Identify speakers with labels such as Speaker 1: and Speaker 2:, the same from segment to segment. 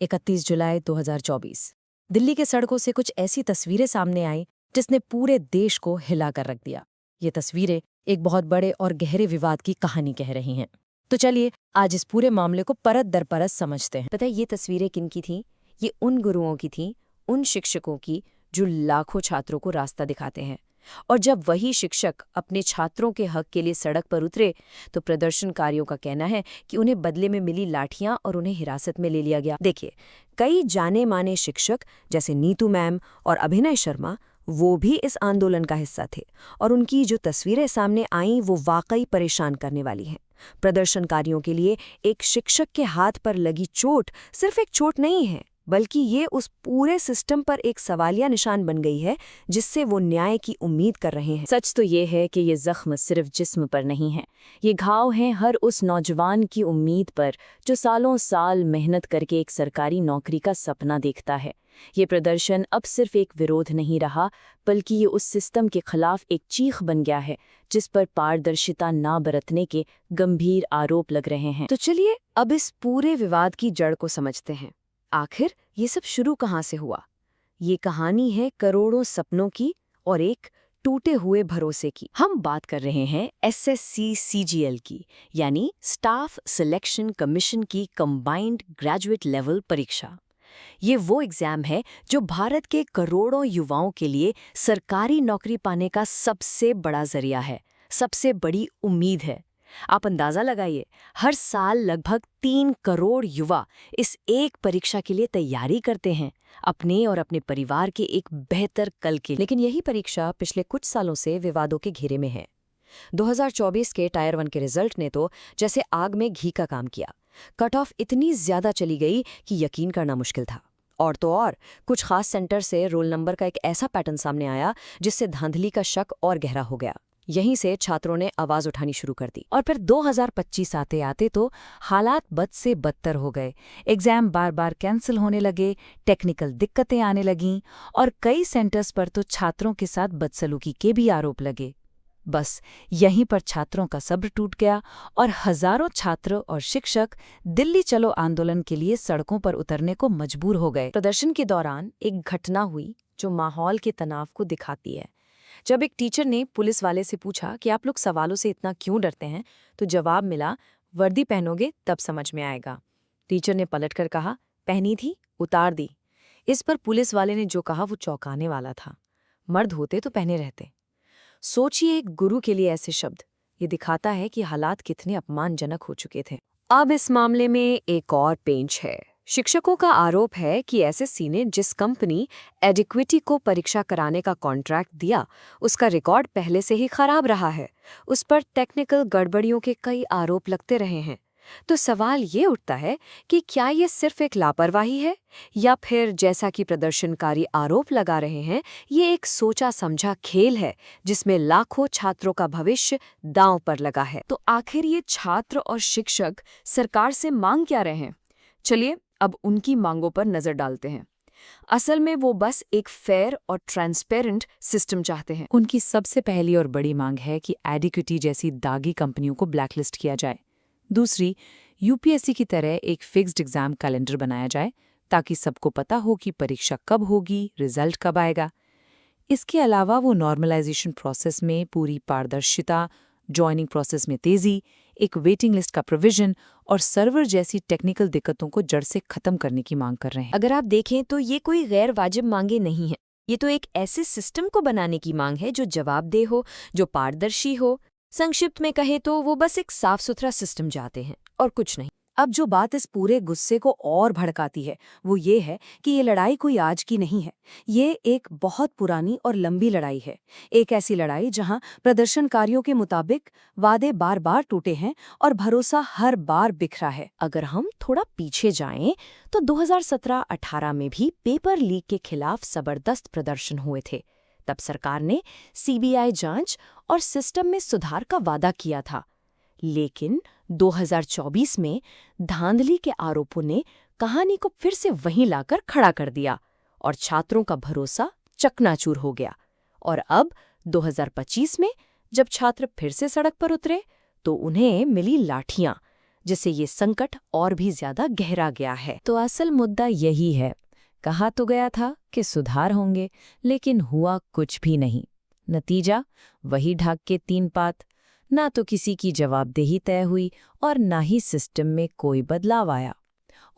Speaker 1: 31 जुलाई 2024। दिल्ली के सड़कों से कुछ ऐसी तस्वीरें सामने आई जिसने पूरे देश को हिला कर रख दिया। ये तस्वीरें एक बहुत बड़े और गहरे विवाद की कहानी कह रही हैं। तो चलिए आज इस पूरे मामले को परत दर परत समझते हैं।
Speaker 2: पता है ये तस्वीरें किनकी थीं? ये उन गुरुओं की थीं, उन शिक्षकों की जो लाखों छात्रों को रास्ता दिखाते हैं। और जब वही शिक्षक अपने छात्रों के हक के लिए सड़क पर उतरे तो प्रदर्शनकारियों का कहना है कि उन्हें बदले में मिली लाठियां और उन्हें हिरासत में ले लिया गया। देखिए, कई जाने माने शिक्षक जैसे नीतू मैम और अभिनय शर्मा वो भी इस आंदोलन का हिस्सा थे और उनकी जो तस्वीरें सामने आईं वो वाकई परेशान करने वाली हैं। प्रदर्शनकारियों के लिए एक शिक्षक के हाथ पर लगी चोट सिर्फ एक चोट नहीं है, बल्कि ये उस पूरे सिस्टम पर एक सवालिया निशान बन गई है जिससे वो न्याय की उम्मीद कर रहे हैं।
Speaker 1: सच तो ये है कि ये जख्म सिर्फ जिस्म पर नहीं है, ये घाव हैं हर उस नौजवान की उम्मीद पर जो सालों साल मेहनत करके एक सरकारी नौकरी का सपना देखता है। ये प्रदर्शन अब सिर्फ एक विरोध नहीं रहा, बल्कि ये उस सिस्टम के खिलाफ एक चीख बन गया है जिस पर पारदर्शिता ना बरतने के गंभीर आरोप लग रहे हैं।
Speaker 2: तो चलिए अब इस पूरे विवाद की जड़ को समझते हैं। आखिर ये सब शुरू कहाँ से हुआ? ये कहानी है करोड़ों सपनों की और एक टूटे हुए भरोसे की। हम बात कर रहे हैं एसएससी सीजीएल की, यानी स्टाफ सिलेक्शन कमीशन की कंबाइंड ग्रेजुएट लेवल परीक्षा। ये वो एग्जाम है जो भारत के करोड़ों युवाओं के लिए सरकारी नौकरी पाने का सबसे बड़ा जरिया है, सबसे बड़ी उम्मीद है। आप अंदाजा लगाइए, हर साल लगभग 3 करोड़ युवा इस एक परीक्षा के लिए तैयारी करते हैं, अपने और अपने परिवार के एक बेहतर कल के लिए। लेकिन यही परीक्षा पिछले कुछ सालों से विवादों के घेरे में है। 2024 के टायर 1 के रिजल्ट ने तो जैसे आग में घी का काम किया। कट ऑफ इतनी ज्यादा चली गई कि यकीन करना मुश्किल था। और तो और कुछ खास सेंटर से रोल नंबर का एक ऐसा पैटर्न सामने आया जिससे धांधली का शक और गहरा हो गया। यहीं से छात्रों ने आवाज उठानी शुरू कर दी। और फिर 2025 आते आते तो हालात बद से बदतर हो गए। एग्जाम बार बार कैंसिल होने लगे, टेक्निकल दिक्कतें आने लगीं और कई सेंटर्स पर तो छात्रों के साथ बदसलूकी के भी आरोप लगे। बस यहीं पर छात्रों का सब्र टूट गया और हजारों छात्र और शिक्षक दिल्ली चलो आंदोलन के लिए सड़कों पर उतरने को मजबूर हो गए। प्रदर्शन के दौरान एक घटना हुई जो माहौल के तनाव को दिखाती है। जब एक टीचर ने पुलिस वाले से पूछा कि आप लोग सवालों से इतना क्यों डरते हैं, तो जवाब मिला, वर्दी पहनोगे तब समझ में आएगा। टीचर ने पलटकर कहा, पहनी थी, उतार दी। इस पर पुलिस वाले ने जो कहा वो चौंकाने वाला था। मर्द होते तो पहने रहते। सोचिए, एक गुरु के लिए ऐसे शब्द। ये दिखाता है कि हालात कितने अपमानजनक हो चुके थे। अब इस मामले में एक और पेंच है। शिक्षकों का आरोप है कि एसएससी ने जिस कंपनी एडिक्विटी को परीक्षा कराने का कॉन्ट्रैक्ट दिया, उसका रिकॉर्ड पहले से ही खराब रहा है। उस पर टेक्निकल गड़बड़ियों के कई आरोप लगते रहे हैं। तो सवाल ये उठता है कि क्या ये सिर्फ एक लापरवाही है या फिर जैसा कि प्रदर्शनकारी आरोप लगा रहे हैं, ये एक सोचा समझा खेल है जिसमें लाखों छात्रों का भविष्य दांव पर लगा है। तो आखिर ये छात्र और शिक्षक सरकार से मांग क्या रहे हैं? चलिए अब उनकी मांगों पर नजर डालते हैं। असल में वो बस एक फेयर और ट्रांसपेरेंट सिस्टम चाहते हैं।
Speaker 1: उनकी सबसे पहली और बड़ी मांग है कि एडिक्विटी जैसी दागी कंपनियों को ब्लैकलिस्ट किया जाए। दूसरी, यूपीएससी की तरह एक फिक्स्ड एग्जाम कैलेंडर बनाया जाए ताकि सबको पता हो कि परीक्षा कब होगी, रिजल्ट कब आएगा। इसके अलावा वो नॉर्मलाइजेशन प्रोसेस में पूरी पारदर्शिता, जॉइनिंग प्रोसेस में तेजी, एक वेटिंग लिस्ट का प्रोविजन और सर्वर जैसी टेक्निकल दिक्कतों को जड़ से खत्म करने की मांग कर रहे हैं।
Speaker 2: अगर आप देखें तो ये कोई गैर वाजिब मांगे नहीं है। ये तो एक ऐसे सिस्टम को बनाने की मांग है जो जवाबदेह हो, जो पारदर्शी हो। संक्षिप्त में कहें तो वो बस एक साफ सुथरा सिस्टम चाहते हैं और कुछ नहीं। अब जो बात इस पूरे गुस्से को और भड़काती है वो ये है कि ये लड़ाई कोई आज की नहीं है। ये एक बहुत पुरानी और लंबी लड़ाई है। एक ऐसी लड़ाई जहां प्रदर्शनकारियों के मुताबिक वादे बार बार टूटे हैं और भरोसा हर बार बिखरा है। अगर हम थोड़ा पीछे जाएं तो 2017-18 में भी पेपर लीक के खिलाफ जबरदस्त प्रदर्शन हुए थे। तब सरकार ने सीबीआई जांच और सिस्टम में सुधार का वादा किया था। लेकिन 2024 में धांधली के आरोपों ने कहानी को फिर से वहीं लाकर खड़ा कर दिया और छात्रों का भरोसा चकनाचूर हो गया। और अब 2025 में जब छात्र फिर से सड़क पर उतरे तो उन्हें मिली लाठियां। जिससे ये संकट और भी ज्यादा गहरा गया है।
Speaker 1: तो असल मुद्दा यही है। कहा तो गया था कि सुधार होंगे, लेकिन हुआ कुछ भी नहीं। नतीजा वही ढाक के 3 पात। ना तो किसी की जवाबदेही तय हुई और ना ही सिस्टम में कोई बदलाव आया।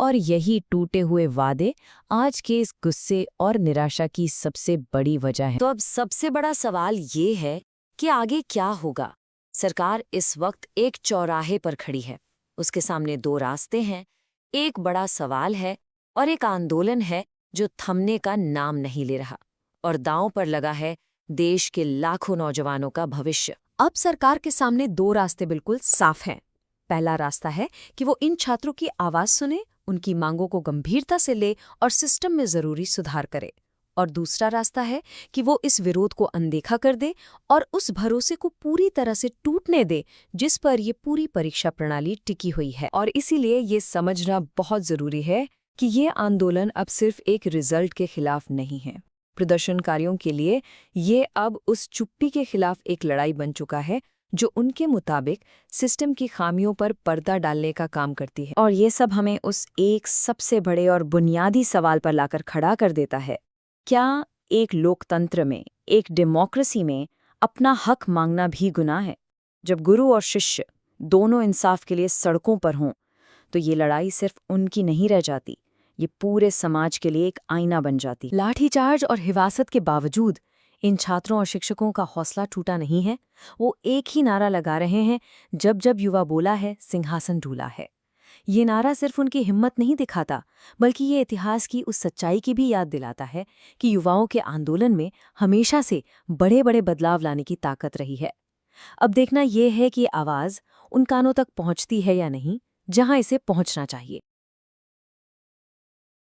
Speaker 1: और यही टूटे हुए वादे आज के इस गुस्से और निराशा की सबसे बड़ी वजह है।
Speaker 2: तो अब सबसे बड़ा सवाल ये है कि आगे क्या होगा। सरकार इस वक्त एक चौराहे पर खड़ी है। उसके सामने 2 रास्ते हैं। एक बड़ा सवाल है और एक आंदोलन है जो थमने का नाम नहीं ले रहा। और दांव पर लगा है देश के लाखों नौजवानों का भविष्य। अब सरकार के सामने 2 रास्ते बिल्कुल साफ हैं। पहला रास्ता है कि वो इन छात्रों की आवाज सुने, उनकी मांगों को गंभीरता से ले और सिस्टम में जरूरी सुधार करे। और दूसरा रास्ता है कि वो इस विरोध को अनदेखा कर दे और उस भरोसे को पूरी तरह से टूटने दे जिस पर ये पूरी परीक्षा प्रणाली टिकी हुई है। और इसीलिए ये समझना बहुत जरूरी है कि ये आंदोलन अब सिर्फ एक रिजल्ट के खिलाफ नहीं है। प्रदर्शनकारियों के लिए ये अब उस चुप्पी के खिलाफ एक लड़ाई बन चुका है जो उनके मुताबिक सिस्टम की खामियों पर पर्दा डालने का काम करती है। और ये सब हमें उस एक सबसे बड़े और बुनियादी सवाल पर लाकर खड़ा कर देता है, क्या एक लोकतंत्र में, एक डेमोक्रेसी में अपना हक मांगना भी गुनाह है? जब गुरु और शिष्य दोनों इंसाफ के लिए सड़कों पर हों, तो ये लड़ाई सिर्फ उनकी नहीं रह जाती, ये पूरे समाज के लिए एक आईना बन जाती। लाठीचार्ज और हिरासत के बावजूद इन छात्रों और शिक्षकों का हौसला टूटा नहीं है। वो एक ही नारा लगा रहे हैं, जब जब युवा बोला है, सिंहासन ढूला है। ये नारा सिर्फ उनकी हिम्मत नहीं दिखाता, बल्कि ये इतिहास की उस सच्चाई की भी याद दिलाता है कि युवाओं के आंदोलन में हमेशा से बड़े बड़े बदलाव लाने की ताकत रही है। अब देखना ये है कि आवाज़ उन कानों तक पहुंचती है या नहीं, जहां इसे पहुंचना चाहिए।